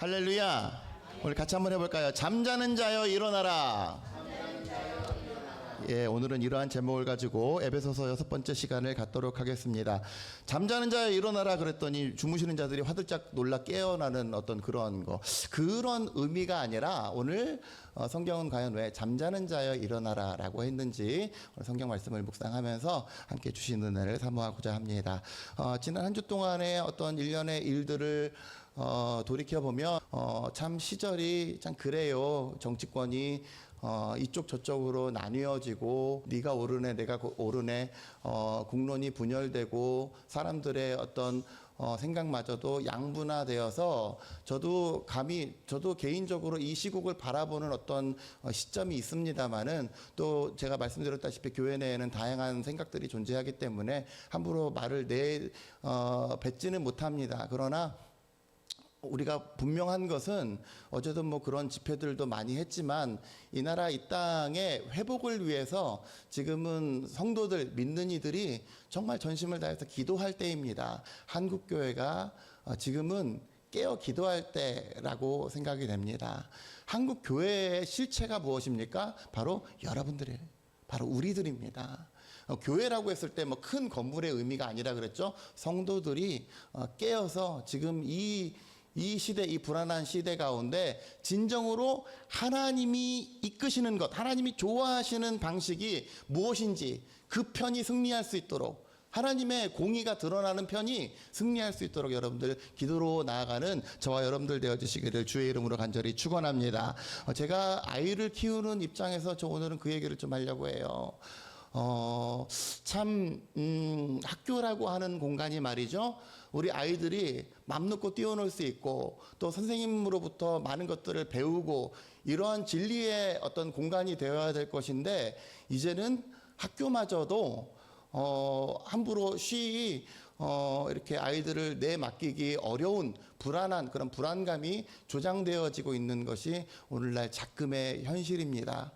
할렐루야. 우리 같이 한번 해볼까요? 잠자는 자여 일어나라. 예, 오늘은 이러한 제목을 가지고 에베소서 6번째 시간을 갖도록 하겠습니다. 잠자는 자여 일어나라 그랬더니 주무시는 자들이 화들짝 놀라 깨어나는 어떤 그런 그런 의미가 아니라 오늘 성경은 과연 왜 잠자는 자여 일어나라 라고 했는지 오늘 성경 말씀을 묵상하면서 함께 주신 은혜를 사모하고자 합니다. 지난 한 주 동안의 어떤 일련의 일들을 돌이켜보면 참 시절이 참 그래요. 정치권이 이쪽 저쪽으로 나뉘어지고 네가 옳으네 내가 옳으네 국론이 분열되고 사람들의 어떤 생각마저도 양분화되어서 저도 개인적으로 이 시국을 바라보는 어떤 시점이 있습니다만은 또 제가 말씀드렸다시피 교회 내에는 다양한 생각들이 존재하기 때문에 함부로 말을 뱉지는 못합니다. 그러나 우리가 분명한 것은 어제도 그런 집회들도 많이 했지만 이 나라 이 땅의 회복을 위해서 지금은 성도들 믿는 이들이 정말 전심을 다해서 기도할 때입니다. 한국교회가 지금은 깨어 기도할 때라고 생각이 됩니다. 한국교회의 실체가 무엇입니까? 바로 여러분들이에요. 바로 우리들입니다. 교회라고 했을 때 큰 건물의 의미가 아니라 그랬죠. 성도들이 깨어서 지금 이 시대, 이 불안한 시대 가운데 진정으로 하나님이 이끄시는 것, 하나님이 좋아하시는 방식이 무엇인지 그 편이 승리할 수 있도록, 하나님의 공의가 드러나는 편이 승리할 수 있도록 여러분들 기도로 나아가는 저와 여러분들 되어주시기를 주의 이름으로 간절히 축원합니다. 제가 아이를 키우는 입장에서 저 오늘은 그 얘기를 좀 하려고 해요. 학교라고 하는 공간이 말이죠. 우리 아이들이 맘 놓고 뛰어놀 수 있고 또 선생님으로부터 많은 것들을 배우고 이러한 진리의 어떤 공간이 되어야 될 것인데 이제는 학교마저도 함부로 이렇게 아이들을 내맡기기 어려운 불안한 그런 불안감이 조장되어지고 있는 것이 오늘날 작금의 현실입니다.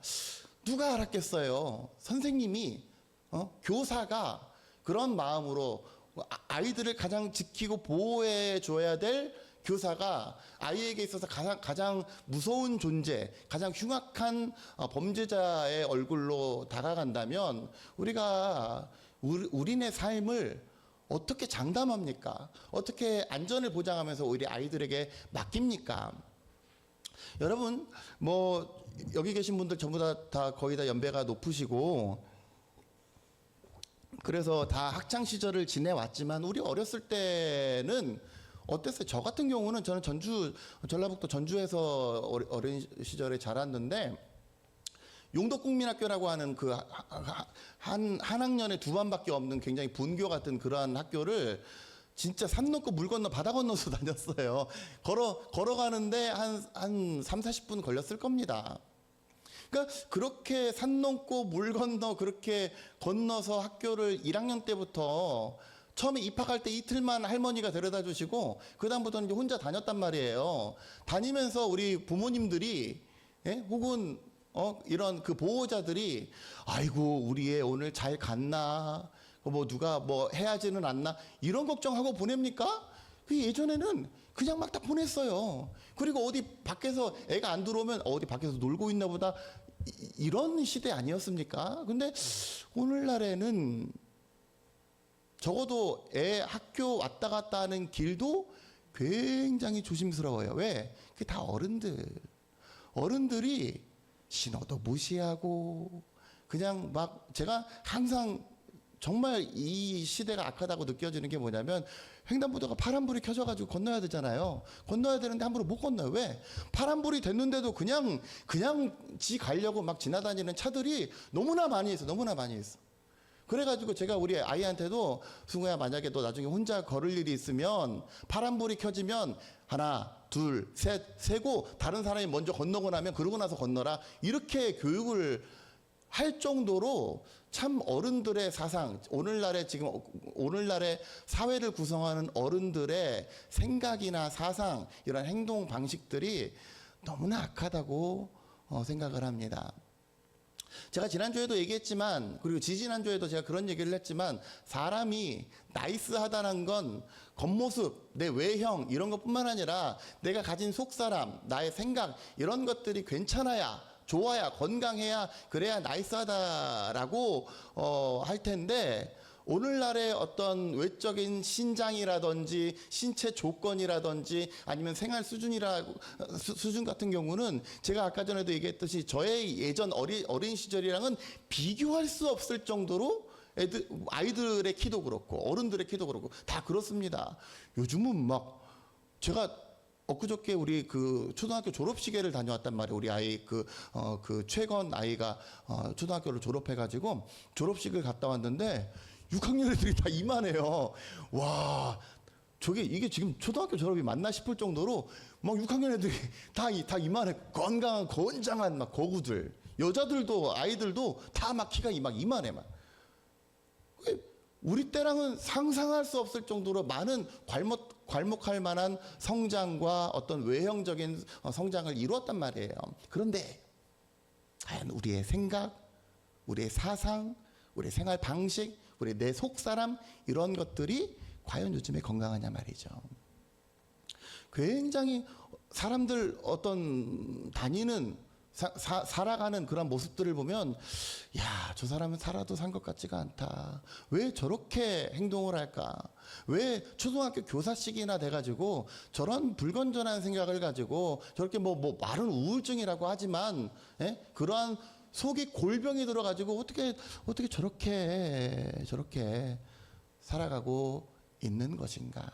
누가 알았겠어요? 선생님이 교사가 그런 마음으로 아이들을 가장 지키고 보호해 줘야 될 교사가 아이에게 있어서 가장 무서운 존재, 가장 흉악한 범죄자의 얼굴로 다가간다면 우리가 우리네 삶을 어떻게 장담합니까? 어떻게 안전을 보장하면서 오히려 아이들에게 맡깁니까? 여러분 여기 계신 분들 전부 다 거의 다 연배가 높으시고 그래서 다 학창 시절을 지내왔지만 우리 어렸을 때는 어땠어요? 저 같은 경우는 저는 전라북도 전주에서 어린 시절에 자랐는데 용덕국민학교라고 하는 한 학년에 2반밖에 없는 굉장히 분교 같은 그러한 학교를 진짜 산 넘고 물 건너 바다 건너서 다녔어요. 걸어가는데 한 30-40분 걸렸을 겁니다. 그러니까 그렇게 산 넘고 물 건너 그렇게 건너서 학교를 1학년 때부터 처음에 입학할 때 이틀만 할머니가 데려다 주시고 그다음부터는 이제 혼자 다녔단 말이에요. 다니면서 우리 부모님들이 혹은 이런 그 보호자들이 아이고 우리 애 오늘 잘 갔나 누가 해야지는 않나 이런 걱정하고 보냅니까? 예전에는 그냥 막 다 보냈어요. 그리고 어디 밖에서 애가 안 들어오면 어디 밖에서 놀고 있나 보다 이런 시대 아니었습니까? 근데 오늘날에는 적어도 애 학교 왔다 갔다 하는 길도 굉장히 조심스러워요. 왜? 그게 다 어른들이 신호도 무시하고 그냥 제가 항상 정말 이 시대가 악하다고 느껴지는 게 뭐냐면 횡단보도가 파란불이 켜져가지고 건너야 되잖아요. 건너야 되는데 함부로 못 건너요. 왜? 파란불이 됐는데도 그냥 지 가려고 막 지나다니는 차들이 너무나 많이 있어. 그래가지고 제가 우리 아이한테도 승우야 만약에 너 나중에 혼자 걸을 일이 있으면 파란불이 켜지면 하나 둘 셋 세고 다른 사람이 먼저 건너고 나면 그러고 나서 건너라 이렇게 교육을 할 정도로 참 어른들의 사상, 오늘날의 사회를 구성하는 어른들의 생각이나 사상, 이런 행동 방식들이 너무나 악하다고 생각을 합니다. 제가 지난주에도 얘기했지만, 그리고 지지난주에도 제가 그런 얘기를 했지만, 사람이 나이스하다는 건 겉모습, 내 외형 이런 것뿐만 아니라 내가 가진 속사람, 나의 생각 이런 것들이 괜찮아야, 좋아야, 건강해야, 그래야 나이스하다라고 할 텐데, 오늘날의 어떤 외적인 신장이라든지 신체 조건이라든지 아니면 생활 수준 같은 경우는 제가 아까 전에도 얘기했듯이 저의 예전 어린 시절이랑은 비교할 수 없을 정도로 아이들의 키도 그렇고 어른들의 키도 그렇고 다 그렇습니다. 요즘은 막 제가 엊그저께 우리 그 초등학교 졸업식회를 다녀왔단 말이에요. 우리 아이 그 최건 아이가 초등학교를 졸업해가지고 졸업식을 갔다 왔는데 6학년 애들이 다 이만해요. 와, 이게 지금 초등학교 졸업이 맞나 싶을 정도로 막 6학년 애들이 다 이만해. 건강한, 건장한 막 거구들. 여자들도, 아이들도 다 막 키가 이만해. 막. 우리 때랑은 상상할 수 없을 정도로 많은 괄목할 만한 성장과 어떤 외형적인 성장을 이루었단 말이에요. 그런데, 과연 우리의 생각, 우리의 사상, 우리의 생활 방식, 우리 내 속사람 이런 것들이 과연 요즘에 건강하냐 말이죠. 굉장히 사람들 어떤 다니는 살아가는 그런 모습들을 보면 야, 저 사람은 살아도 산 것 같지가 않다. 왜 저렇게 행동을 할까? 왜 초등학교 교사식이나 돼가지고 저런 불건전한 생각을 가지고 저렇게 뭐 말은 우울증이라고 하지만 그러한 속이 골병이 들어가지고 어떻게 저렇게 살아가고 있는 것인가?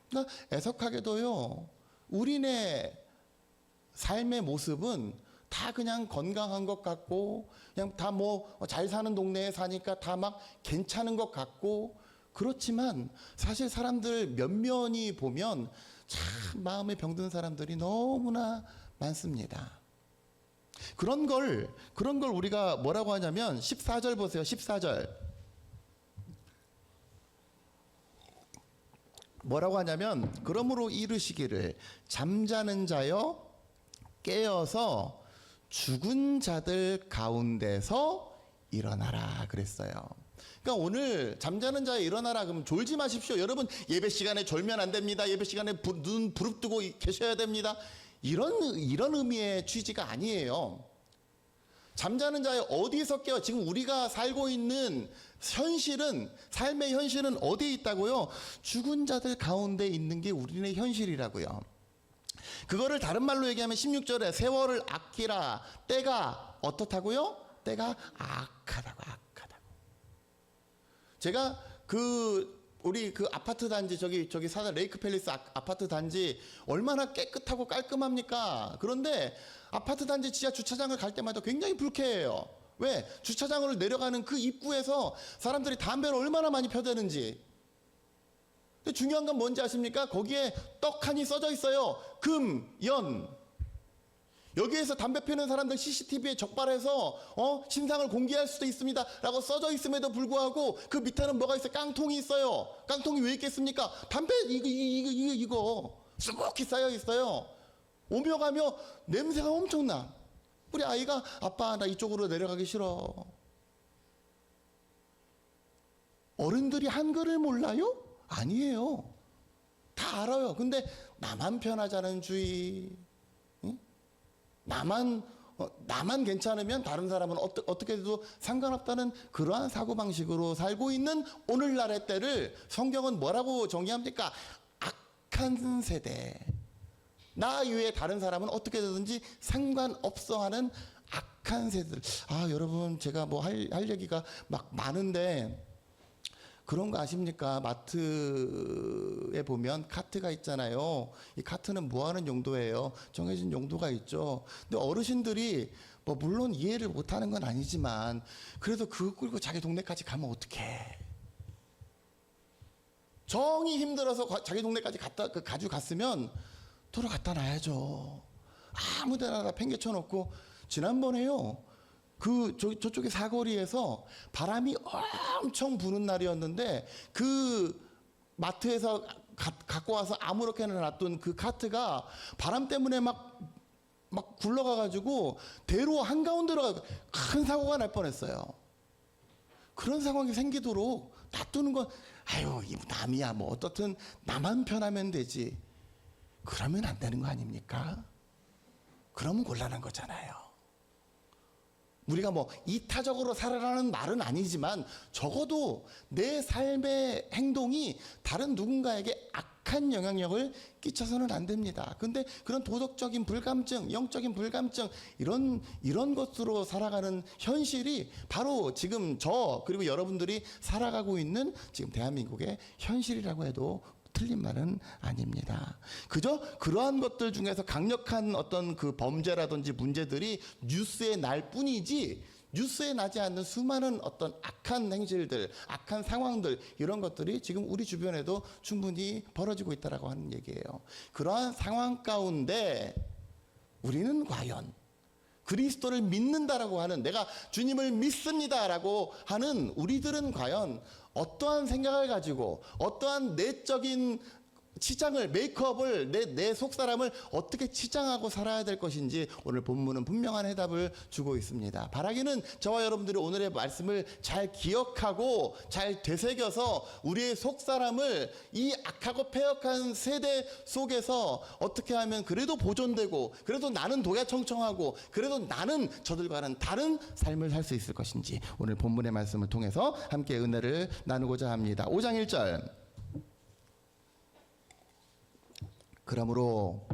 그러니까 애석하게도요, 우리네 삶의 모습은 다 그냥 건강한 것 같고, 그냥 다 뭐 잘 사는 동네에 사니까 다 막 괜찮은 것 같고, 그렇지만 사실 사람들 면면이 보면 참 마음에 병든 사람들이 너무나 많습니다. 그런 걸 우리가 뭐라고 하냐면 14절 보세요. 14절. 뭐라고 하냐면 그러므로 이르시기를 잠자는 자여 깨어서 죽은 자들 가운데서 일어나라 그랬어요. 그러니까 오늘 잠자는 자여 일어나라 그러면 졸지 마십시오. 여러분 예배 시간에 졸면 안 됩니다. 예배 시간에 눈 부릅뜨고 계셔야 됩니다. 이런 의미의 취지가 아니에요. 잠자는 자의 어디서 깨어? 지금 우리가 살고 있는 현실은, 삶의 현실은 어디에 있다고요? 죽은 자들 가운데 있는 게 우리의 현실이라고요. 그거를 다른 말로 얘기하면 16절에 세월을 아끼라. 때가 어떻다고요? 때가 악하다고. 제가 우리 그 아파트 단지 저기 사는 레이크 팰리스 아파트 단지 얼마나 깨끗하고 깔끔합니까? 그런데 아파트 단지 지하 주차장을 갈 때마다 굉장히 불쾌해요. 왜? 주차장으로 내려가는 그 입구에서 사람들이 담배를 얼마나 많이 펴대는지. 근데 중요한 건 뭔지 아십니까? 거기에 떡하니 써져 있어요. 금, 연. 여기에서 담배 피우는 사람들 CCTV에 적발해서 신상을 공개할 수도 있습니다 라고 써져 있음에도 불구하고 그 밑에는 뭐가 있어요? 깡통이 있어요. 깡통이 왜 있겠습니까? 담배 이거 수북히 쌓여 있어요. 오며 가며 냄새가 엄청나. 우리 아이가 아빠 나 이쪽으로 내려가기 싫어. 어른들이 한글을 몰라요? 아니에요. 다 알아요. 근데 나만 편하자는 주의. 나만 괜찮으면 다른 사람은 어떻게 해도 상관없다는 그러한 사고방식으로 살고 있는 오늘날의 때를 성경은 뭐라고 정의합니까? 악한 세대. 나 이외에 다른 사람은 어떻게 되든지 상관없어 하는 악한 세대들. 여러분 제가 뭐 할 얘기가 막 많은데 그런 거 아십니까? 마트에 보면 카트가 있잖아요. 이 카트는 뭐 하는 용도예요? 정해진 용도가 있죠. 근데 어르신들이 뭐 물론 이해를 못 하는 건 아니지만 그래도 그거 끌고 자기 동네까지 가면 어떡해. 정이 힘들어서 자기 동네까지 가지고 갔으면 도로 갖다 놔야죠. 아무 데나 팽개쳐 놓고 지난번에요. 저쪽에 사거리에서 바람이 엄청 부는 날이었는데 그 마트에서 갖고 와서 아무렇게나 놔둔 그 카트가 바람 때문에 막 막 굴러가가지고 대로 한가운데로 큰 사고가 날 뻔했어요. 그런 상황이 생기도록 놔두는 건 아유 이 남이야 뭐 어떻든 나만 편하면 되지. 그러면 안 되는 거 아닙니까? 그러면 곤란한 거잖아요. 우리가 뭐 이타적으로 살아라는 말은 아니지만 적어도 내 삶의 행동이 다른 누군가에게 악한 영향력을 끼쳐서는 안 됩니다. 근데 그런 도덕적인 불감증, 영적인 불감증 이런 것으로 살아가는 현실이 바로 지금 저 그리고 여러분들이 살아가고 있는 지금 대한민국의 현실이라고 해도 틀린 말은 아닙니다. 그저 그러한 것들 중에서 강력한 어떤 그 범죄라든지 문제들이 뉴스에 날 뿐이지 뉴스에 나지 않는 수많은 어떤 악한 행실들, 악한 상황들 이런 것들이 지금 우리 주변에도 충분히 벌어지고 있다라고 하는 얘기예요. 그러한 상황 가운데 우리는 과연 그리스도를 믿는다라고 하는 내가 주님을 믿습니다라고 하는 우리들은 과연 어떠한 생각을 가지고 어떠한 내적인 치장을 메이크업을 내 속사람을 어떻게 치장하고 살아야 될 것인지 오늘 본문은 분명한 해답을 주고 있습니다. 바라기는 저와 여러분들이 오늘의 말씀을 잘 기억하고 잘 되새겨서 우리의 속사람을 이 악하고 패역한 세대 속에서 어떻게 하면 그래도 보존되고 그래도 나는 도야청청하고 그래도 나는 저들과는 다른 삶을 살 수 있을 것인지 오늘 본문의 말씀을 통해서 함께 은혜를 나누고자 합니다. 5장 1절 그러므로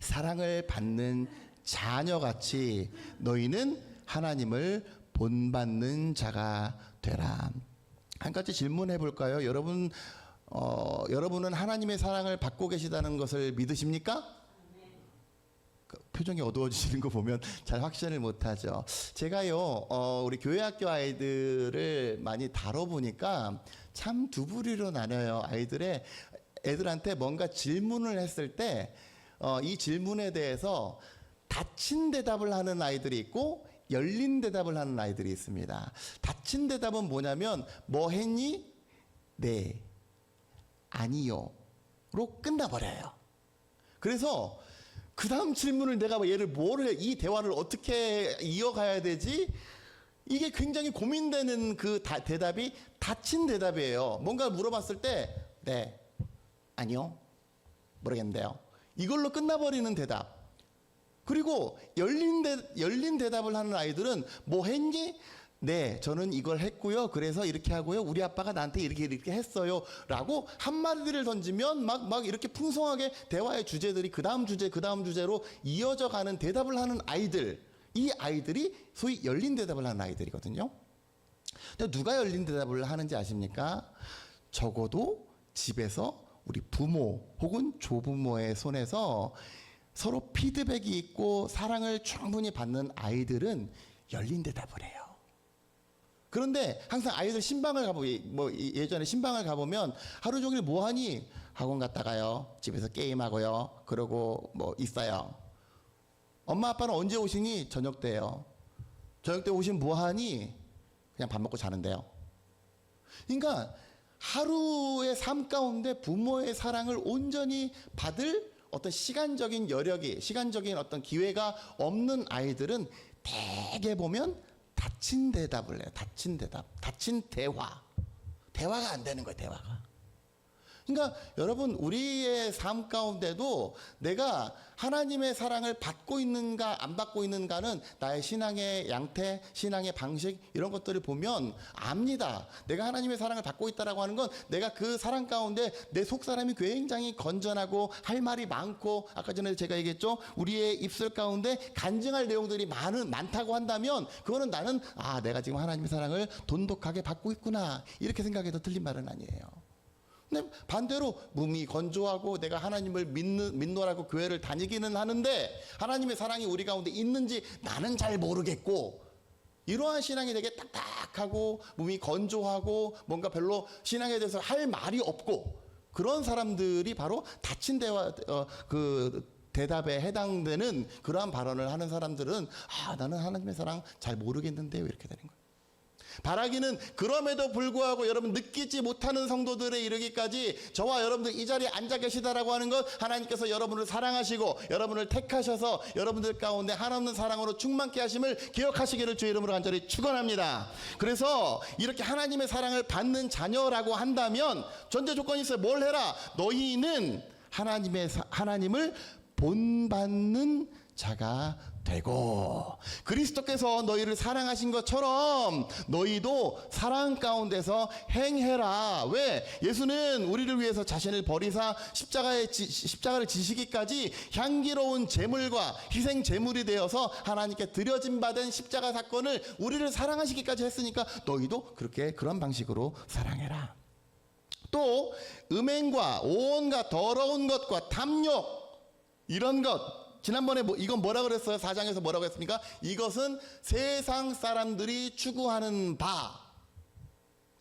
사랑을 받는 자녀같이 너희는 하나님을 본받는 자가 되라. 한 가지 질문해 볼까요? 여러분은 하나님의 사랑을 받고 계시다는 것을 믿으십니까? 표정이 어두워지시는 거 보면 잘 확신을 못하죠. 제가요 우리 교회학교 아이들을 많이 다뤄보니까 참 두 부류로 나뉘어요. 애들한테 뭔가 질문을 했을 때 이 질문에 대해서 닫힌 대답을 하는 아이들이 있고 열린 대답을 하는 아이들이 있습니다. 닫힌 대답은 뭐냐면 뭐 했니? 네. 아니요. 로 끝나버려요. 그래서 그 다음 질문을 내가 이 대화를 어떻게 이어가야 되지? 이게 굉장히 고민되는 그 대답이 닫힌 대답이에요. 뭔가 물어봤을 때 네. 아니요. 모르겠는데요. 이걸로 끝나버리는 대답. 그리고 열린 대답을 하는 아이들은 뭐 했니? 네, 저는 이걸 했고요. 그래서 이렇게 하고요. 우리 아빠가 나한테 이렇게 했어요. 라고 한마디를 던지면 막 이렇게 풍성하게 대화의 주제들이 그 다음 주제로 이어져 가는 대답을 하는 아이들. 이 아이들이 소위 열린 대답을 하는 아이들이거든요. 근데 누가 열린 대답을 하는지 아십니까? 적어도 집에서 우리 부모 혹은 조부모의 손에서 서로 피드백이 있고 사랑을 충분히 받는 아이들은 열린 대답을 해요. 그런데 항상 아이들 신방을 예전에 신방을 가보면 하루 종일 뭐 하니? 학원 갔다가요. 집에서 게임하고요. 그러고 뭐 있어요. 엄마 아빠는 언제 오시니? 저녁 때요. 저녁 때 오시면 뭐 하니? 그냥 밥 먹고 자는데요. 그러니까 하루의 삶 가운데 부모의 사랑을 온전히 받을 어떤 시간적인 여력이, 시간적인 어떤 기회가 없는 아이들은 대개 보면 닫힌 대답을 해요. 닫힌 대답, 닫힌 대화가 안 되는 거예요. 대화가. 그러니까 여러분 우리의 삶 가운데도 내가 하나님의 사랑을 받고 있는가 안 받고 있는가는 나의 신앙의 양태, 신앙의 방식 이런 것들을 보면 압니다. 내가 하나님의 사랑을 받고 있다라고 하는 건 내가 그 사랑 가운데 내 속사람이 굉장히 건전하고 할 말이 많고 아까 전에 제가 얘기했죠. 우리의 입술 가운데 간증할 내용들이 많다고 한다면 그거는 나는 내가 지금 하나님의 사랑을 돈독하게 받고 있구나 이렇게 생각해도 틀린 말은 아니에요. 근데 반대로 몸이 건조하고 내가 하나님을 믿노라고 교회를 다니기는 하는데 하나님의 사랑이 우리 가운데 있는지 나는 잘 모르겠고 이러한 신앙이 되게 딱딱하고 몸이 건조하고 뭔가 별로 신앙에 대해서 할 말이 없고 그런 사람들이 바로 닫힌 대답에 해당되는 그러한 발언을 하는 사람들은 나는 하나님의 사랑 잘 모르겠는데요 이렇게 되는 거예요. 바라기는 그럼에도 불구하고 여러분 느끼지 못하는 성도들에 이르기까지 저와 여러분들 이 자리에 앉아 계시다라고 하는 것, 하나님께서 여러분을 사랑하시고 여러분을 택하셔서 여러분들 가운데 한없는 사랑으로 충만케 하심을 기억하시기를 주의 이름으로 간절히 축원합니다. 그래서 이렇게 하나님의 사랑을 받는 자녀라고 한다면 전제 조건이 있어요. 뭘 해라? 너희는 하나님을 본받는 자가 되고, 그리스도께서 너희를 사랑하신 것처럼 너희도 사랑 가운데서 행해라. 왜? 예수는 우리를 위해서 자신을 버리사 십자가를 지시기까지 향기로운 제물과 희생 제물이 되어서 하나님께 드려진 바 된 십자가 사건을 우리를 사랑하시기까지 했으니까 너희도 그런 방식으로 사랑해라. 또 음행과 온갖 더러운 것과 탐욕, 이런 것, 지난번에 이건 뭐라 그랬어요? 4장에서 뭐라고 했습니까? 이것은 세상 사람들이 추구하는 바,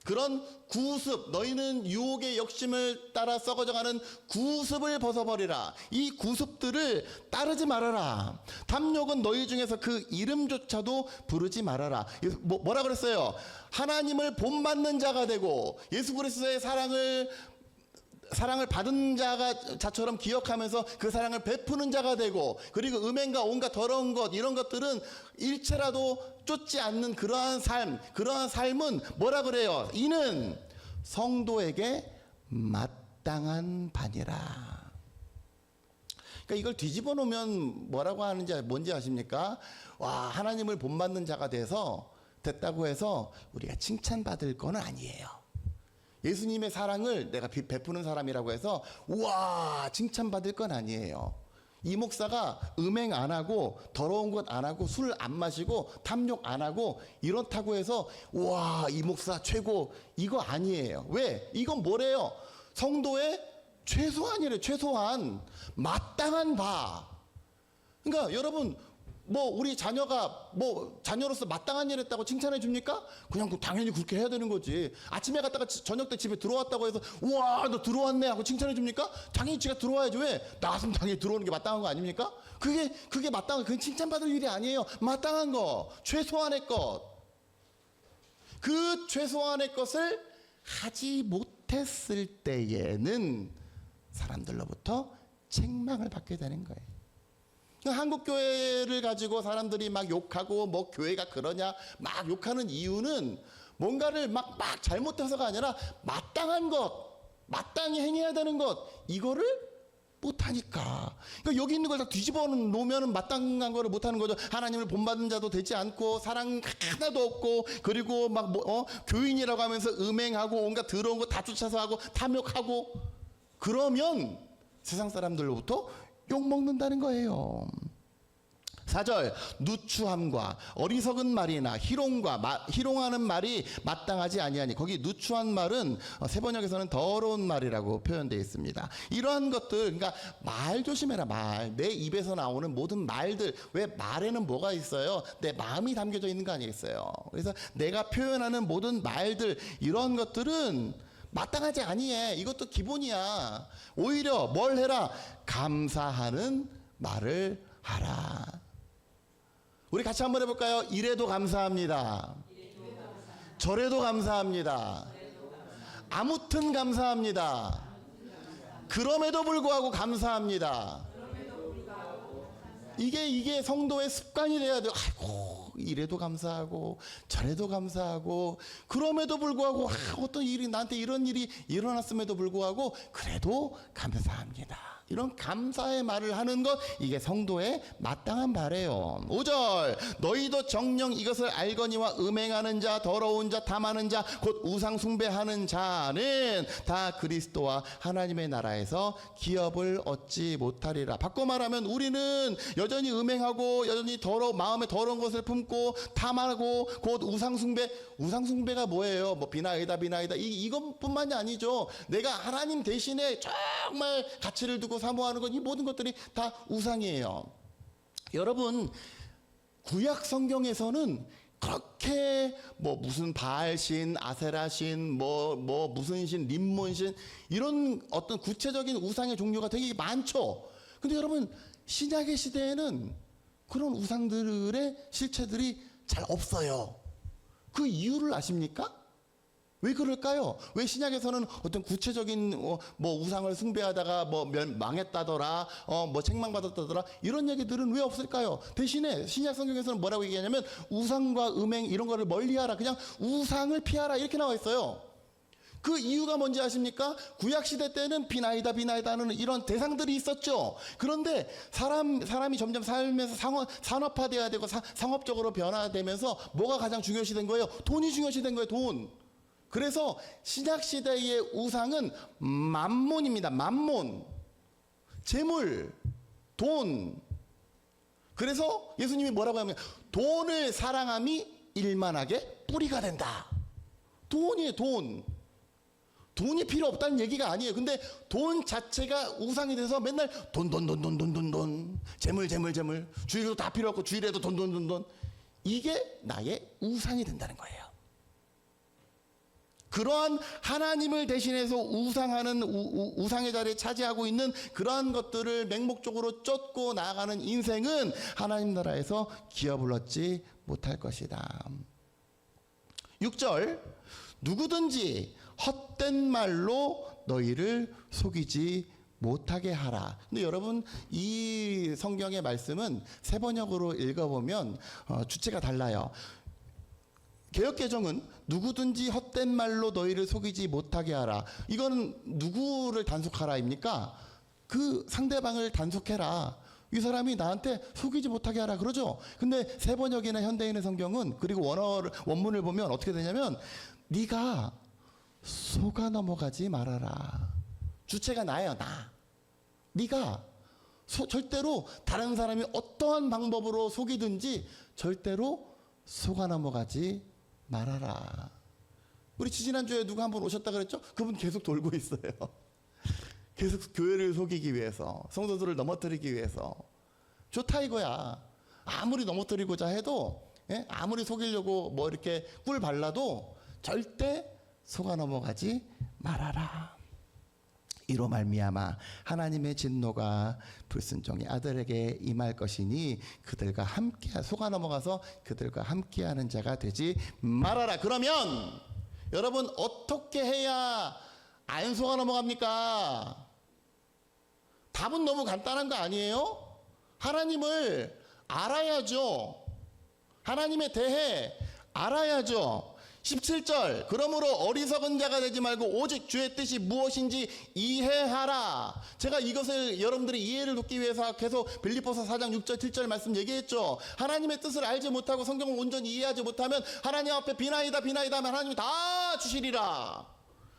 그런 구습, 너희는 유혹의 욕심을 따라 썩어져가는 구습을 벗어버리라. 이 구습들을 따르지 말아라. 탐욕은 너희 중에서 그 이름조차도 부르지 말아라. 뭐라 그랬어요? 하나님을 본받는 자가 되고 예수 그리스도의 사랑을 받은 자처럼 기억하면서 그 사랑을 베푸는 자가 되고, 그리고 음행과 온갖 더러운 것, 이런 것들은 일체라도 쫓지 않는 그러한 삶은 뭐라 그래요? 이는 성도에게 마땅한 바니라. 그러니까 이걸 뒤집어 놓으면 뭐라고 하는지 뭔지 아십니까? 와, 하나님을 본받는 자가 됐다고 해서 우리가 칭찬받을 건 아니에요. 예수님의 사랑을 내가 베푸는 사람이라고 해서 우와 칭찬받을 건 아니에요. 이 목사가 음행 안 하고 더러운 것 안 하고 술 안 마시고 탐욕 안 하고 이렇다고 해서 우와 이 목사 최고, 이거 아니에요. 왜? 이건 뭐래요? 성도의 최소한이래. 최소한 마땅한 바. 그러니까 여러분, 우리 자녀가 자녀로서 마땅한 일 했다고 칭찬해 줍니까? 그냥 당연히 그렇게 해야 되는 거지. 아침에 갔다가 저녁 때 집에 들어왔다고 해서 우와 너 들어왔네 하고 칭찬해 줍니까? 당연히 지가 들어와야지. 왜? 나왔으면 당연히 들어오는 게 마땅한 거 아닙니까? 그게 마땅한, 그건 칭찬받을 일이 아니에요. 마땅한 거, 최소한의 것. 그 최소한의 것을 하지 못했을 때에는 사람들로부터 책망을 받게 되는 거예요. 한국 교회를 가지고 사람들이 막 욕하고 교회가 그러냐 막 욕하는 이유는 뭔가를 막 잘못해서가 아니라 마땅한 것, 마땅히 행해야 되는 것, 이거를 못하니까. 그러니까 여기 있는 걸 다 뒤집어 놓으면 마땅한 거를 못하는 거죠. 하나님을 본받는 자도 되지 않고 사랑 하나도 없고, 그리고 교인이라고 하면서 음행하고 온갖 더러운 거 다 쫓아서 하고 탐욕하고, 그러면 세상 사람들로부터 욕먹는다는 거예요. 4절, 누추함과 어리석은 말이나 희롱하는 말이 마땅하지 아니하니. 거기 누추한 말은 세번역에서는 더러운 말이라고 표현되어 있습니다. 이러한 것들, 그러니까 말 조심해라. 내 입에서 나오는 모든 말들. 왜? 말에는 뭐가 있어요? 내 마음이 담겨져 있는 거 아니겠어요? 그래서 내가 표현하는 모든 말들, 이런 것들은 마땅하지 아니해. 이것도 기본이야. 오히려 뭘 해라? 감사하는 말을 하라. 우리 같이 한번 해볼까요? 이래도 감사합니다. 저래도 감사합니다. 아무튼 감사합니다. 그럼에도 불구하고 감사합니다. 이게 성도의 습관이 돼야 돼요. 아이고 이래도 감사하고 저래도 감사하고, 그럼에도 불구하고 어떤 일이 나한테 이런 일이 일어났음에도 불구하고 그래도 감사합니다. 이런 감사의 말을 하는 것, 이게 성도의 마땅한 바래요. 5절, 너희도 정녕 이것을 알거니와 음행하는 자, 더러운 자, 탐하는 자, 곧 우상 숭배하는 자는 다 그리스도와 하나님의 나라에서 기업을 얻지 못하리라. 바꿔 말하면 우리는 여전히 음행하고 여전히 마음에 더러운 것을 품고 탐하고 곧 우상숭배가 뭐예요? 비나이다 이것뿐만이 아니죠. 내가 하나님 대신에 정말 가치를 두고 사모하는 것, 이 모든 것들이 다 우상이에요. 여러분, 구약 성경에서는 그렇게 무슨 바알신, 아세라신, 무슨 신, 림몬신, 이런 어떤 구체적인 우상의 종류가 되게 많죠. 근데 여러분, 신약의 시대에는 그런 우상들의 실체들이 잘 없어요. 그 이유를 아십니까? 왜 그럴까요? 왜 신약에서는 어떤 구체적인 뭐 우상을 숭배하다가 뭐 망했다더라, 뭐 책망받았다더라 이런 얘기들은 왜 없을까요? 대신에 신약 성경에서는 뭐라고 얘기하냐면 우상과 음행 이런 거를 멀리하라, 그냥 우상을 피하라 이렇게 나와 있어요. 그 이유가 뭔지 아십니까? 구약시대 때는 비나이다 하는 이런 대상들이 있었죠. 그런데 사람이 점점 삶에서 산업화돼야 되고 상업적으로 변화되면서 뭐가 가장 중요시 된 거예요? 돈이 중요시 된 거예요. 돈. 그래서 신약시대의 우상은 만몬입니다. 만몬. 재물, 돈. 그래서 예수님이 뭐라고 하면 돈을 사랑함이 일만하게 뿌리가 된다. 돈이에요, 돈. 돈이 필요 없다는 얘기가 아니에요. 근데 돈 자체가 우상이 돼서 맨날 돈. 재물. 주일도 다 필요 없고 주일에도 돈. 이게 나의 우상이 된다는 거예요. 그러한 하나님을 대신해서 우상하는 우상의 자리에 차지하고 있는 그러한 것들을 맹목적으로 쫓고 나아가는 인생은 하나님 나라에서 기업을 얻지 못할 것이다. 6절, 누구든지 헛된 말로 너희를 속이지 못하게 하라. 근데 여러분, 이 성경의 말씀은 세 번역으로 읽어보면 주체가 달라요. 개역개정은 누구든지 헛된 말로 너희를 속이지 못하게 하라. 이거는 누구를 단속하라입니까? 그 상대방을 단속해라. 이 사람이 나한테 속이지 못하게 하라 그러죠. 근데 세 번역이나 현대인의 성경은, 그리고 원문을 보면 어떻게 되냐면 네가 속아 넘어가지 말아라. 주체가 나예요, 나. 네가 절대로 다른 사람이 어떠한 방법으로 속이든지 절대로 속아 넘어가지 말아라. 우리 지지난주에 누가 한 분 오셨다 그랬죠? 그분 계속 돌고 있어요. 계속 교회를 속이기 위해서, 성도들을 넘어뜨리기 위해서. 좋다 이거야. 아무리 넘어뜨리고자 해도, 아무리 속이려고 뭐 이렇게 꿀 발라도 절대 속아 넘어가지 말아라. 이로 말미암아 하나님의 진노가 불순종의 아들에게 임할 것이니 그들과 함께 속아 넘어가서 그들과 함께하는 자가 되지 말아라. 그러면 여러분, 어떻게 해야 안 속아 넘어갑니까? 답은 너무 간단한 거 아니에요? 하나님을 알아야죠. 하나님에 대해 알아야죠. 17절, 그러므로 어리석은 자가 되지 말고 오직 주의 뜻이 무엇인지 이해하라. 제가 이것을 여러분들이 이해를 돕기 위해서 계속 빌립보서 4장 6절 7절 말씀 얘기했죠. 하나님의 뜻을 알지 못하고 성경을 온전히 이해하지 못하면 하나님 앞에 비나이다 하면 하나님이 다 주시리라.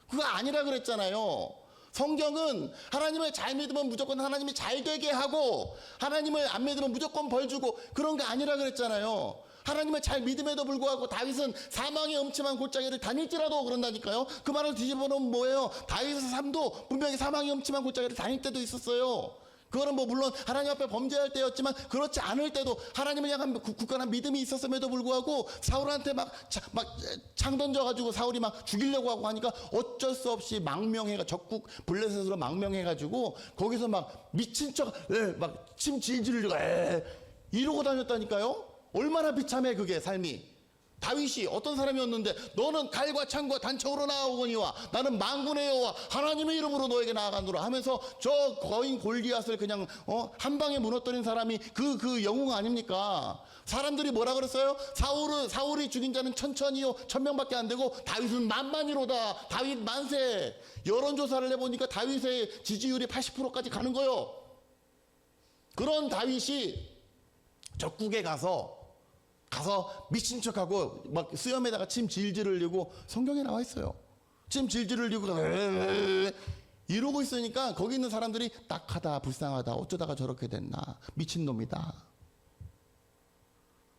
그거 아니라 그랬잖아요. 성경은 하나님을 잘 믿으면 무조건 하나님이 잘 되게 하고, 하나님을 안 믿으면 무조건 벌 주고, 그런 게 아니라 그랬잖아요. 하나님을 잘 믿음에도 불구하고 다윗은 사망의 음침한 골짜기를 다닐지라도 그런다니까요. 그 말을 뒤집어놓으면 뭐예요? 다윗의 삶도 분명히 사망의 음침한 골짜기를 다닐 때도 있었어요. 그거는 뭐 물론 하나님 앞에 범죄할 때였지만 그렇지 않을 때도 하나님을 향한 굳건한 믿음이 있었음에도 불구하고 사울한테 막 창 던져가지고 사울이 막 죽이려고 하고 하니까 어쩔 수 없이 망명해가 적국 블레셋으로 망명해가지고 거기서 막 미친 척 막 침 질질 흘리고 이러고 다녔다니까요. 얼마나 비참해 그게 삶이. 다윗이 어떤 사람이었는데 너는 칼과 창과 단청으로 나아오거니와 나는 만군의 여호와 하나님의 이름으로 너에게 나아가노라 하면서 저 거인 골리앗을 그냥 한 방에 무너뜨린 사람이 그 영웅 아닙니까? 사람들이 뭐라 그랬어요? 사울이 죽인 자는 1000이요 1000명밖에 안 되고 다윗은 만만이로다. 다윗 만세. 여론조사를 해보니까 다윗의 지지율이 80%까지 가는 거요. 그런 다윗이 적국에 가서 미친 척하고 막 수염에다가 침 질질 흘리고, 성경에 나와 있어요. 침 질질 흘리고 이러고 있으니까 거기 있는 사람들이 딱하다, 불쌍하다, 어쩌다가 저렇게 됐나, 미친놈이다.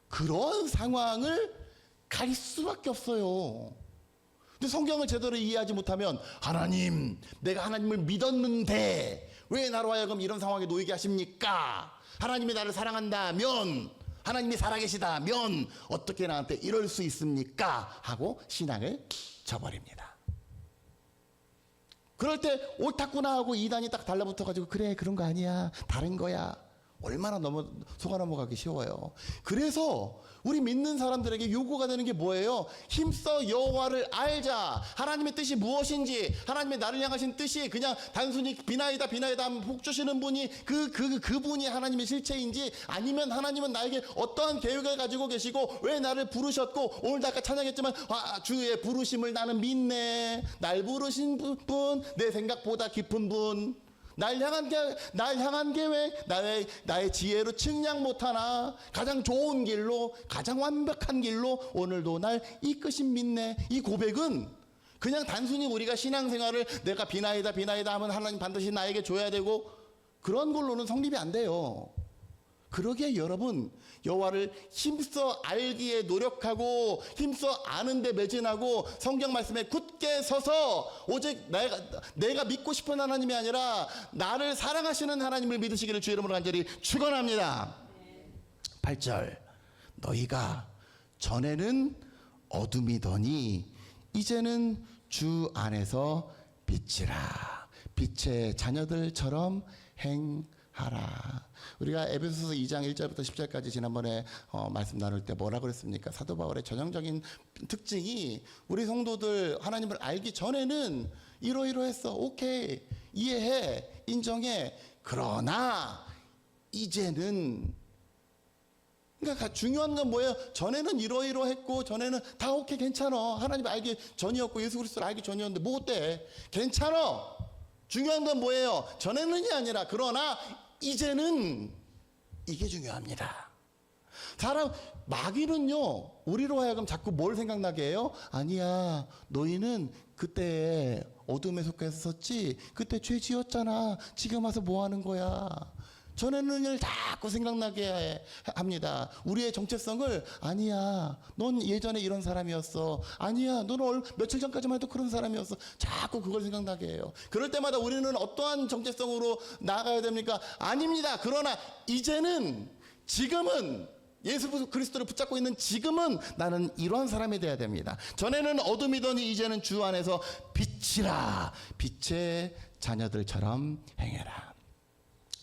그런 상황을 가릴 수밖에 없어요. 근데 성경을 제대로 이해하지 못하면 하나님, 내가 하나님을 믿었는데 왜 나로 하여금 이런 상황에 놓이게 하십니까? 하나님이 나를 사랑한다면, 하나님이 살아계시다면 어떻게 나한테 이럴 수 있습니까? 하고 신앙을 저버립니다. 그럴 때 옳다구나 하고 이단이 딱 달라붙어가지고 그래 그런 거 아니야, 다른 거야, 얼마나 속아 넘어가기 쉬워요. 그래서 우리 믿는 사람들에게 요구가 되는 게 뭐예요? 힘써 여호와를 알자. 하나님의 뜻이 무엇인지, 하나님의 나를 향하신 뜻이 그냥 단순히 비나이다 하면 복 주시는 분이 그분이 하나님의 실체인지, 아니면 하나님은 나에게 어떠한 계획을 가지고 계시고 왜 나를 부르셨고, 오늘도 아까 찬양했지만 주의 부르심을 나는 믿네. 날 부르신 분, 내 생각보다 깊은 분, 날 향한 계획, 나의 지혜로 측량 못하나 가장 좋은 길로, 가장 완벽한 길로 오늘도 날 이끄신 믿네. 이 고백은 그냥 단순히 우리가 신앙생활을 내가 비나이다 하면 하나님 반드시 나에게 줘야 되고 그런 걸로는 성립이 안 돼요. 그러기에 여러분, 여호와를 힘써 알기에 노력하고 힘써 아는 데 매진하고 성경 말씀에 굳게 서서 오직 내가 믿고 싶은 하나님이 아니라 나를 사랑하시는 하나님을 믿으시기를 주의 이름으로 간절히 축원합니다. 8절, 너희가 전에는 어둠이더니 이제는 주 안에서 빛이라. 빛의 자녀들처럼 행하라. 우리가 에베소서 2장 1절부터 10절까지 지난번에 말씀 나눌 때 뭐라 그랬습니까? 사도 바울의 전형적인 특징이 우리 성도들 하나님을 알기 전에는 이러이러했어. 오케이. 이해해. 인정해. 그러나 이제는, 그러니까 중요한 건 뭐예요? 전에는 이러이러했고 전에는 다 오케이, 괜찮아. 하나님 알기 전이었고 예수 그리스도를 알기 전이었는데 뭐 어때? 괜찮아. 중요한 건 뭐예요? 전에는이 아니라 그러나 이제는, 이게 중요합니다. 사람 마귀는요, 우리로 하여금 자꾸 뭘 생각나게 해요? 아니야, 너희는 그때 어둠에 속했었지, 그때 죄 지었잖아, 지금 와서 뭐 하는 거야. 전에는을 자꾸 생각나게 합니다. 우리의 정체성을, 아니야, 넌 예전에 이런 사람이었어. 아니야, 너는 며칠 전까지만 해도 그런 사람이었어. 자꾸 그걸 생각나게 해요. 그럴 때마다 우리는 어떠한 정체성으로 나아가야 됩니까? 아닙니다. 그러나 이제는, 지금은, 예수 그리스도를 붙잡고 있는 지금은 나는 이러한 사람이 돼야 됩니다. 전에는 어둠이더니 이제는 주 안에서 빛이라. 빛의 자녀들처럼 행해라.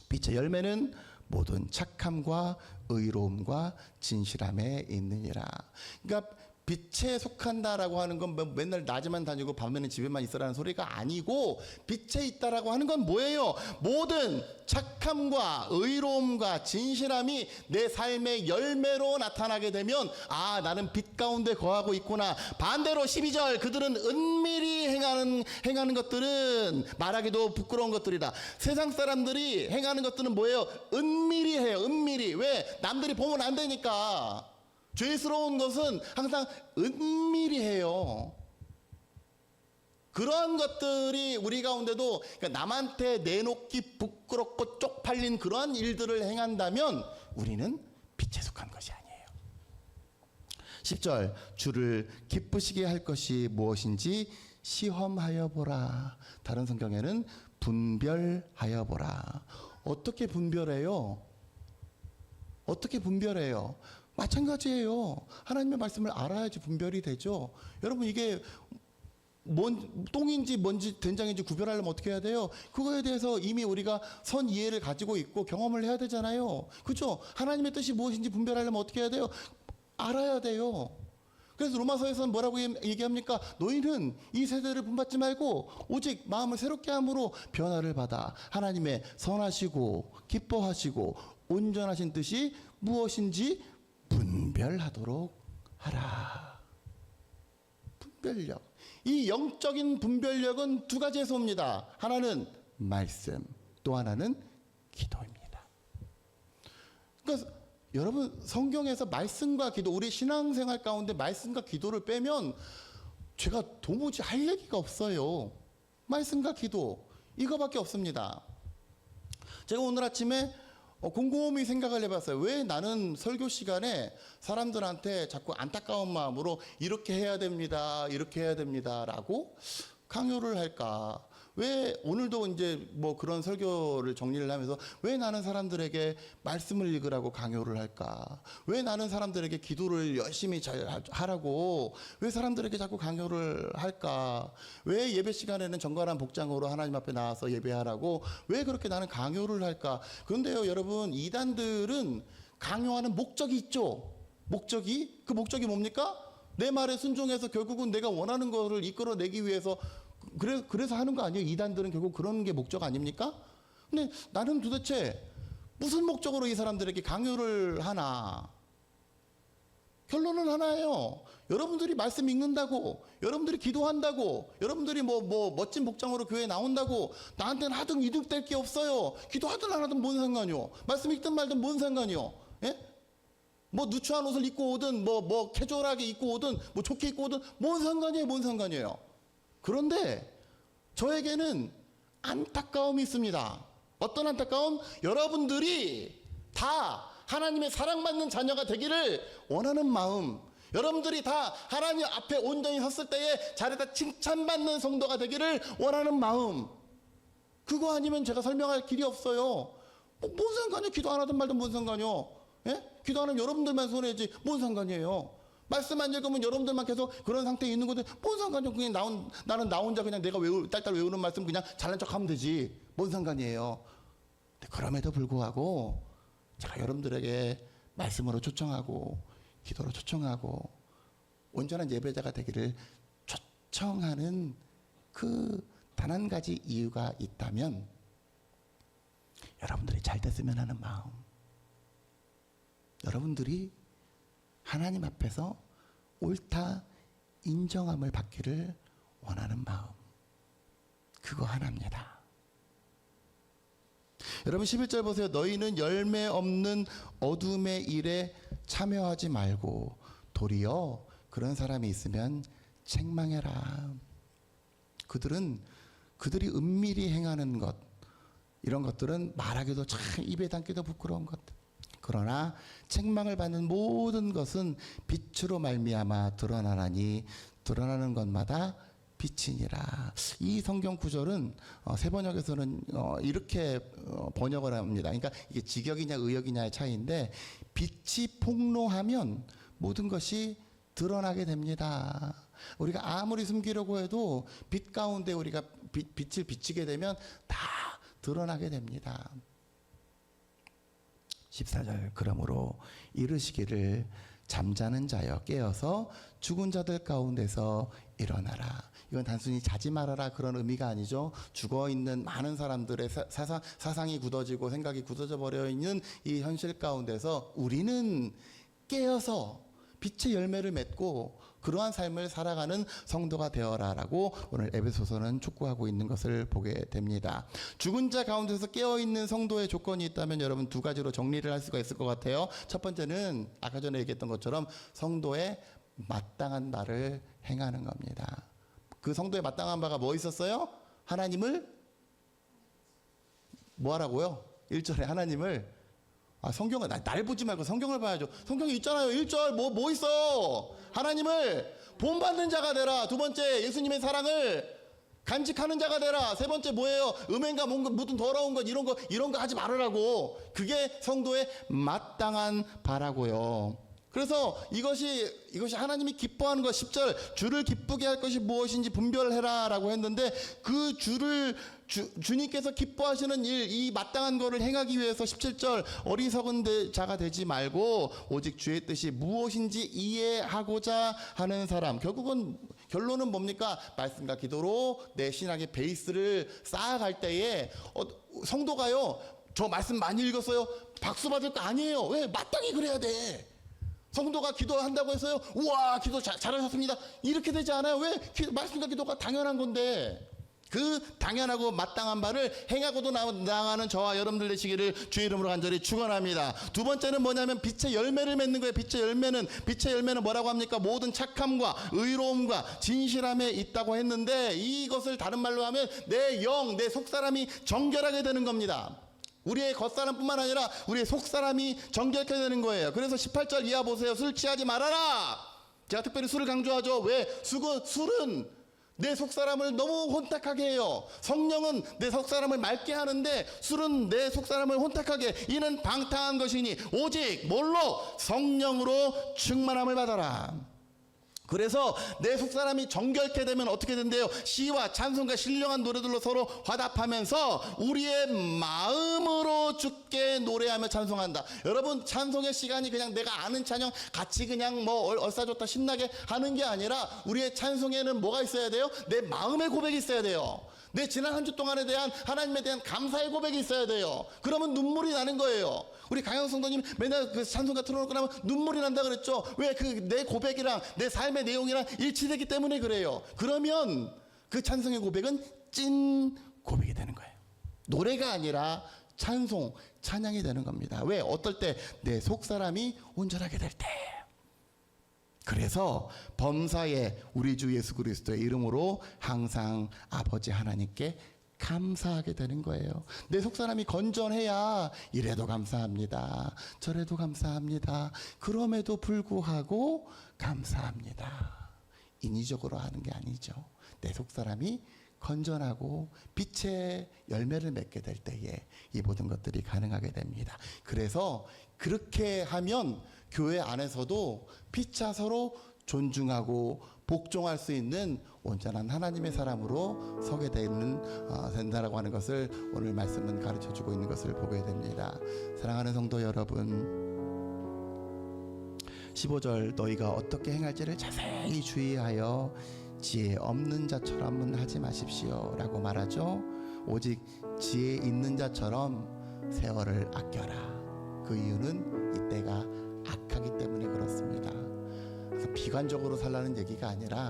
빛의 열매는 모든 착함과 의로움과 진실함에 있느니라. 그러니까 빛에 속한다라고 하는 건 맨날 낮에만 다니고 밤에는 집에만 있으라는 소리가 아니고, 빛에 있다라고 하는 건 뭐예요? 모든 착함과 의로움과 진실함이 내 삶의 열매로 나타나게 되면, 아, 나는 빛 가운데 거하고 있구나. 반대로 12절, 그들은 은밀히 행하는 것들은 말하기도 부끄러운 것들이다. 세상 사람들이 행하는 것들은 뭐예요? 은밀히 해요. 은밀히. 왜? 남들이 보면 안 되니까. 죄스러운 것은 항상 은밀히 해요. 그러한 것들이 우리 가운데도, 그러니까 남한테 내놓기 부끄럽고 쪽팔린 그러한 일들을 행한다면 우리는 빛에 속한 것이 아니에요. 10절, 주를 기쁘시게 할 것이 무엇인지 시험하여 보라. 다른 성경에는 분별하여 보라. 어떻게 분별해요? 어떻게 분별해요? 마찬가지예요. 하나님의 말씀을 알아야지 분별이 되죠. 여러분, 이게 똥인지 뭔지 된장인지 구별하려면 어떻게 해야 돼요? 그거에 대해서 이미 우리가 선 이해를 가지고 있고 경험을 해야 되잖아요. 그렇죠? 하나님의 뜻이 무엇인지 분별하려면 어떻게 해야 돼요? 알아야 돼요. 그래서 로마서에서는 뭐라고 얘기합니까? 너희는 이 세대를 본받지 말고 오직 마음을 새롭게 함으로 변화를 받아 하나님의 선하시고 기뻐하시고 온전하신 뜻이 무엇인지 분별하도록 하라. 분별력. 이 영적인 분별력은 두 가지에서 옵니다. 하나는 말씀, 또 하나는 기도입니다. 그러니까 여러분, 성경에서 말씀과 기도, 우리 신앙생활 가운데 말씀과 기도를 빼면 제가 도무지 할 얘기가 없어요. 말씀과 기도, 이거밖에 없습니다. 제가 오늘 아침에 곰곰이 생각을 해봤어요. 왜 나는 설교 시간에 사람들한테 자꾸 안타까운 마음으로 이렇게 해야 됩니다, 이렇게 해야 됩니다 라고 강요를 할까? 왜 오늘도 이제 뭐 그런 설교를 정리를 하면서 왜 나는 사람들에게 말씀을 읽으라고 강요를 할까? 왜 나는 사람들에게 기도를 열심히 잘 하라고 왜 사람들에게 자꾸 강요를 할까? 왜 예배 시간에는 정갈한 복장으로 하나님 앞에 나와서 예배하라고 왜 그렇게 나는 강요를 할까? 그런데요, 여러분, 이단들은 강요하는 목적이 있죠. 그 목적이 뭡니까? 내 말에 순종해서 결국은 내가 원하는 것을 이끌어내기 위해서 그래서 하는 거 아니에요? 이단들은 결국 그런 게 목적 아닙니까? 근데 나는 도대체 무슨 목적으로 이 사람들에게 강요를 하나? 결론은 하나예요. 여러분들이 말씀 읽는다고, 여러분들이 기도한다고, 여러분들이 뭐 멋진 복장으로 교회에 나온다고 나한테는 하등 이득될 게 없어요. 기도하든 안 하든 뭔 상관이요? 말씀 읽든 말든 뭔 상관이요? 예? 뭐 누추한 옷을 입고 오든 뭐 캐주얼하게 입고 오든 뭐 좋게 입고 오든 뭔 상관이에요? 그런데 저에게는 안타까움이 있습니다. 어떤 안타까움? 여러분들이 다 하나님의 사랑받는 자녀가 되기를 원하는 마음, 여러분들이 다 하나님 앞에 온전히 섰을 때에 잘했다 칭찬받는 성도가 되기를 원하는 마음, 그거 아니면 제가 설명할 길이 없어요. 뭔 상관이요? 기도 안 하든 말든 뭔 상관이요? 예? 기도 안 하면 여러분들만 손해지 뭔 상관이에요? 말씀 안 읽으면 여러분들만 계속 그런 상태에 있는 건데 뭔 상관이요? 그냥 나는 나 혼자 그냥 내가 딸딸 외우는 말씀 그냥 잘난 척하면 되지 뭔 상관이에요? 근데 그럼에도 불구하고 제가 여러분들에게 말씀으로 초청하고 기도로 초청하고 온전한 예배자가 되기를 초청하는 그 단 한 가지 이유가 있다면 여러분들이 잘 됐으면 하는 마음, 여러분들이 하나님 앞에서 옳다 인정함을 받기를 원하는 마음, 그거 하나입니다. 여러분 11절 보세요. 너희는 열매 없는 어둠의 일에 참여하지 말고 도리어 그런 사람이 있으면 책망해라. 그들이 은밀히 행하는 것, 이런 것들은 말하기도 참 입에 담기도 부끄러운 것. 그러나 책망을 받는 모든 것은 빛으로 말미암아 드러나나니 드러나는 것마다 빛이니라. 이 성경 구절은 세 번역에서는 이렇게 번역을 합니다. 그러니까 이게 직역이냐 의역이냐의 차이인데, 빛이 폭로하면 모든 것이 드러나게 됩니다. 우리가 아무리 숨기려고 해도 빛 가운데 우리가 빛을 비치게 되면 다 드러나게 됩니다. 14절 그러므로 이르시기를 잠자는 자여 깨어서 죽은 자들 가운데서 일어나라. 이건 단순히 자지 말아라 그런 의미가 아니죠. 죽어있는 많은 사람들의 사상이 굳어지고 생각이 굳어져 버려 있는 이 현실 가운데서 우리는 깨어서 빛의 열매를 맺고 그러한 삶을 살아가는 성도가 되어라라고 오늘 에베소서는 촉구하고 있는 것을 보게 됩니다. 죽은 자 가운데서 깨어있는 성도의 조건이 있다면 여러분 두 가지로 정리를 할 수가 있을 것 같아요. 첫 번째는 아까 전에 얘기했던 것처럼 성도의 마땅한 바를 행하는 겁니다. 그 성도의 마땅한 바가 뭐 있었어요? 하나님을 뭐 하라고요? 1절에 하나님을, 성경을 날 보지 말고 성경을 봐야죠. 성경이 있잖아요. 1절 뭐 있어? 하나님을 본받는 자가 되라. 두 번째, 예수님의 사랑을 간직하는 자가 되라. 세 번째 뭐예요? 음행과 모든 더러운 것 이런 거 하지 말으라고. 그게 성도의 마땅한 바라고요. 그래서 이것이 하나님이 기뻐하는 것, 10절 주를 기쁘게 할 것이 무엇인지 분별해라 라고 했는데, 그 주님께서 기뻐하시는 일, 이 마땅한 것을 행하기 위해서 17절 어리석은 자가 되지 말고 오직 주의 뜻이 무엇인지 이해하고자 하는 사람. 결론은 뭡니까? 말씀과 기도로 내 신앙의 베이스를 쌓아갈 때에 성도가요, 저 말씀 많이 읽었어요, 박수 받을 거 아니에요. 왜? 마땅히 그래야 돼. 성도가 기도한다고 해서요, 우와 기도 잘하셨습니다, 이렇게 되지 않아요. 왜? 말씀과 기도가 당연한 건데, 그 당연하고 마땅한 바를 행하고도 나아가는 저와 여러분들 되시기를 주의 이름으로 간절히 축원합니다. 두 번째는 뭐냐면 빛의 열매를 맺는 거예요. 빛의 열매는 뭐라고 합니까? 모든 착함과 의로움과 진실함에 있다고 했는데, 이것을 다른 말로 하면 내 영, 내 속사람이 정결하게 되는 겁니다. 우리의 겉사람뿐만 아니라 우리의 속사람이 정결케 되는 거예요. 그래서 18절 이하 보세요. 술 취하지 말아라. 제가 특별히 술을 강조하죠. 왜? 술은 내 속사람을 너무 혼탁하게 해요. 성령은 내 속사람을 맑게 하는데 술은 내 속사람을 혼탁하게. 이는 방탕한 것이니 오직 뭘로? 성령으로 충만함을 받아라. 그래서 내 속사람이 정결케 되면 어떻게 된대요? 시와 찬송과 신령한 노래들로 서로 화답하면서 우리의 마음으로 주께 노래하며 찬송한다. 여러분, 찬송의 시간이 그냥 내가 아는 찬양 같이 그냥 뭐 얼싸좋다 신나게 하는 게 아니라 우리의 찬송에는 뭐가 있어야 돼요? 내 마음의 고백이 있어야 돼요. 내 지난 한 주 동안에 대한 하나님에 대한 감사의 고백이 있어야 돼요. 그러면 눈물이 나는 거예요. 우리 강영 성도님 맨날 그 찬송가 틀어놓고 나면 눈물이 난다 그랬죠. 왜? 그 내 고백이랑 내 삶의 내용이랑 일치되기 때문에 그래요. 그러면 그 찬송의 고백은 찐 고백이 되는 거예요. 노래가 아니라 찬송, 찬양이 되는 겁니다. 왜? 어떨 때? 내 속사람이 온전하게 될 때. 그래서 범사에 우리 주 예수 그리스도의 이름으로 항상 아버지 하나님께 감사하게 되는 거예요. 내 속사람이 건전해야 이래도 감사합니다, 저래도 감사합니다, 그럼에도 불구하고 감사합니다. 인위적으로 하는 게 아니죠. 내 속사람이 건전하고 빛의 열매를 맺게 될 때에 이 모든 것들이 가능하게 됩니다. 그래서 그렇게 하면 교회 안에서도 피차 서로 존중하고 복종할 수 있는 온전한 하나님의 사람으로 서게 된다라고 하는 것을 오늘 말씀은 가르쳐주고 있는 것을 보게 됩니다. 사랑하는 성도 여러분, 15절 너희가 어떻게 행할지를 자세히 주의하여 지혜 없는 자처럼은 하지 마십시오 라고 말하죠. 오직 지혜 있는 자처럼 세월을 아껴라. 그 이유는 이때가 악하기 때문에 그렇습니다. 그래서 비관적으로 살라는 얘기가 아니라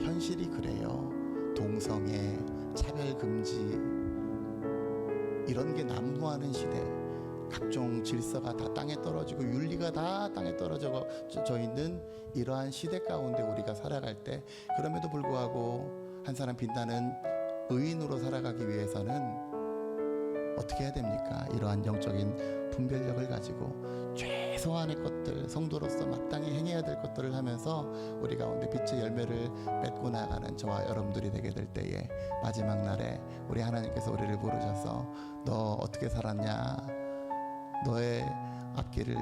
현실이 그래요. 동성애, 차별금지 이런 게 난무하는 시대, 각종 질서가 다 땅에 떨어지고 윤리가 다 땅에 떨어져 있는 이러한 시대 가운데 우리가 살아갈 때, 그럼에도 불구하고 한 사람 빛나는 의인으로 살아가기 위해서는 어떻게 해야 됩니까? 이러한 영적인 분별력을 가지고 최소한의 것들, 성도로서 마땅히 행해야 될 것들을 하면서 우리 가운데 빛의 열매를 맺고 나가는 저와 여러분들이 되게 될 때에 마지막 날에 우리 하나님께서 우리를 부르셔서 너 어떻게 살았냐? 너의 앞길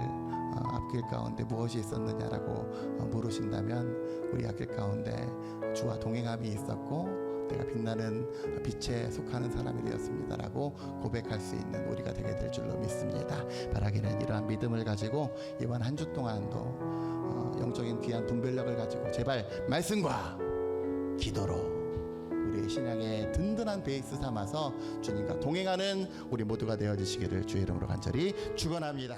가운데 무엇이 있었느냐라고 물으신다면 우리 앞길 가운데 주와 동행함이 있었고 내가 빛나는 빛에 속하는 사람이 되었습니다라고 고백할 수 있는 우리가 되게 될 줄로 믿습니다. 바라기는 이러한 믿음을 가지고 이번 한 주 동안도 영적인 귀한 분별력을 가지고 제발 말씀과 기도로 우리의 신앙의 든든한 베이스 삼아서 주님과 동행하는 우리 모두가 되어주시기를 주의 이름으로 간절히 축원합니다.